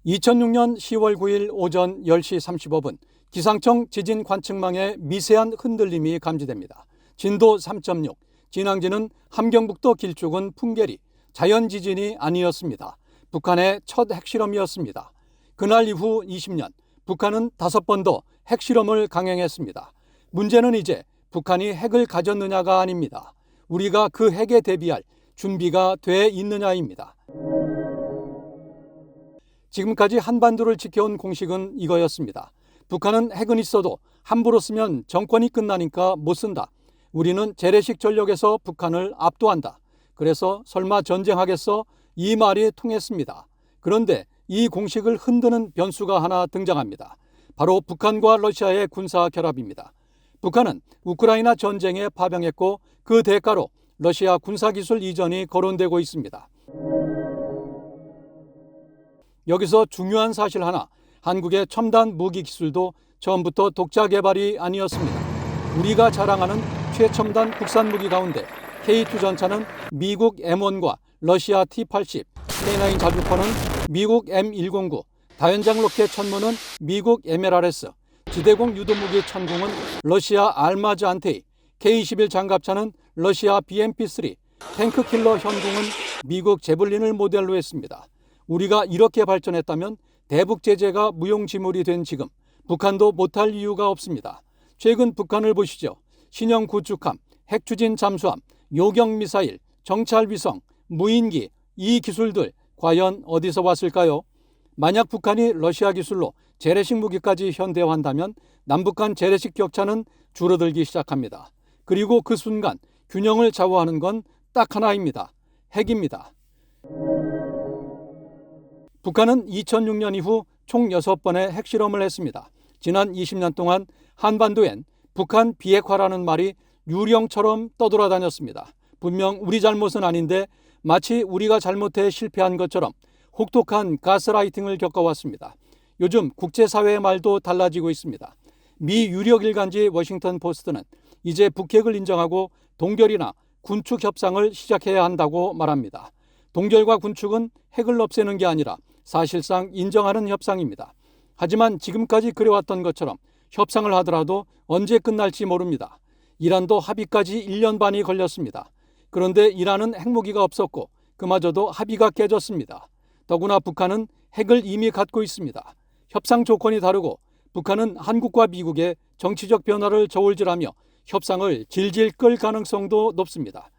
2006년 10월 9일 오전 10시 35분 기상청 지진 관측망에 미세한 흔들림이 감지됩니다. 진도 3.6, 진앙지는 함경북도 길쭉은 풍계리, 자연지진이 아니었습니다. 북한의 첫 핵실험이었습니다. 그날 이후 20년, 북한은 5번 더 핵실험을 강행했습니다. 문제는 이제 북한이 핵을 가졌느냐가 아닙니다. 우리가 그 핵에 대비할 준비가 돼 있느냐입니다. 지금까지 한반도를 지켜온 공식은 이거였습니다. 북한은 핵은 있어도 함부로 쓰면 정권이 끝나니까 못 쓴다. 우리는 재래식 전력에서 북한을 압도한다. 그래서 설마 전쟁하겠어? 이 말이 통했습니다. 그런데 이 공식을 흔드는 변수가 하나 등장합니다. 바로 북한과 러시아의 군사 결합입니다. 북한은 우크라이나 전쟁에 파병했고 그 대가로 러시아 군사기술 이전이 거론되고 있습니다. 여기서 중요한 사실 하나, 한국의 첨단 무기 기술도 처음부터 독자 개발이 아니었습니다. 우리가 자랑하는 최첨단 국산 무기 가운데 K2 전차는 미국 M1과 러시아 T-80, K9 자주포는 미국 M109, 다연장 로켓 천문은 미국 MLRS, 지대공 유도무기 천궁은 러시아 알마즈 안테이, K-21 장갑차는 러시아 BMP-3, 탱크킬러 현궁은 미국 제블린을 모델로 했습니다. 우리가 이렇게 발전했다면 대북 제재가 무용지물이 된 지금 북한도 못할 이유가 없습니다. 최근 북한을 보시죠. 신형 구축함, 핵추진 잠수함, 요격미사일, 정찰위성, 무인기, 이 기술들 과연 어디서 왔을까요? 만약 북한이 러시아 기술로 재래식 무기까지 현대화한다면 남북 간 재래식 격차는 줄어들기 시작합니다. 그리고 그 순간 균형을 좌우하는 건 딱 하나입니다. 핵입니다. 북한은 2006년 이후 총 6번의 핵실험을 했습니다. 지난 20년 동안 한반도엔 북한 비핵화라는 말이 유령처럼 떠돌아다녔습니다. 분명 우리 잘못은 아닌데 마치 우리가 잘못해 실패한 것처럼 혹독한 가스라이팅을 겪어왔습니다. 요즘 국제사회의 말도 달라지고 있습니다. 미 유력 일간지 워싱턴 포스트는 이제 북핵을 인정하고 동결이나 군축 협상을 시작해야 한다고 말합니다. 동결과 군축은 핵을 없애는 게 아니라 사실상 인정하는 협상입니다. 하지만 지금까지 그래왔던 것처럼 협상을 하더라도 언제 끝날지 모릅니다. 이란도 합의까지 1년 반이 걸렸습니다. 그런데 이란은 핵무기가 없었고 그마저도 합의가 깨졌습니다. 더구나 북한은 핵을 이미 갖고 있습니다. 협상 조건이 다르고 북한은 한국과 미국의 정치적 변화를 저울질하며 협상을 질질 끌 가능성도 높습니다.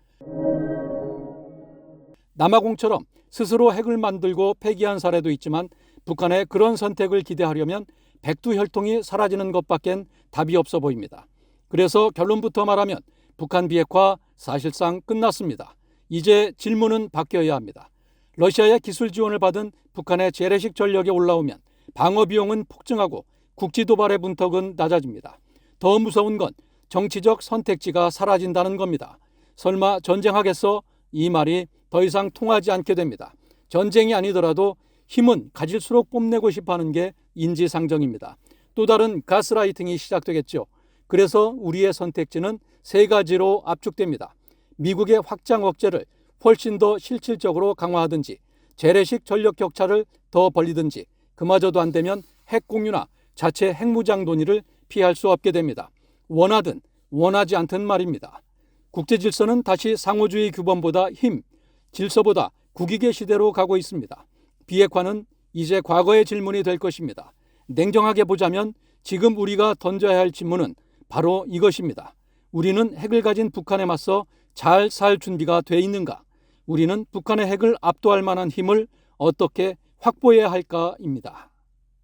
남아공처럼 스스로 핵을 만들고 폐기한 사례도 있지만 북한의 그런 선택을 기대하려면 백두혈통이 사라지는 것밖엔 답이 없어 보입니다. 그래서 결론부터 말하면 북한 비핵화 사실상 끝났습니다. 이제 질문은 바뀌어야 합니다. 러시아의 기술 지원을 받은 북한의 재래식 전력이 올라오면 방어 비용은 폭증하고 국지 도발의 문턱은 낮아집니다. 더 무서운 건 정치적 선택지가 사라진다는 겁니다. 설마 전쟁하겠어? 이 말이 더 이상 통하지 않게 됩니다. 전쟁이 아니더라도 힘은 가질수록 뽐내고 싶어하는 게 인지상정입니다. 또 다른 가스라이팅이 시작되겠죠. 그래서 우리의 선택지는 3가지로 압축됩니다. 미국의 확장 억제를 훨씬 더 실질적으로 강화하든지, 재래식 전력 격차를 더 벌리든지, 그마저도 안 되면 핵 공유나 자체 핵무장 논의를 피할 수 없게 됩니다. 원하든 원하지 않든 말입니다. 국제 질서는 다시 상호주의 규범보다 힘, 질서보다 국익의 시대로 가고 있습니다. 비핵화는 이제 과거의 질문이 될 것입니다. 냉정하게 보자면 지금 우리가 던져야 할 질문은 바로 이것입니다. 우리는 핵을 가진 북한에 맞서 잘 살 준비가 돼 있는가? 우리는 북한의 핵을 압도할 만한 힘을 어떻게 확보해야 할까입니다.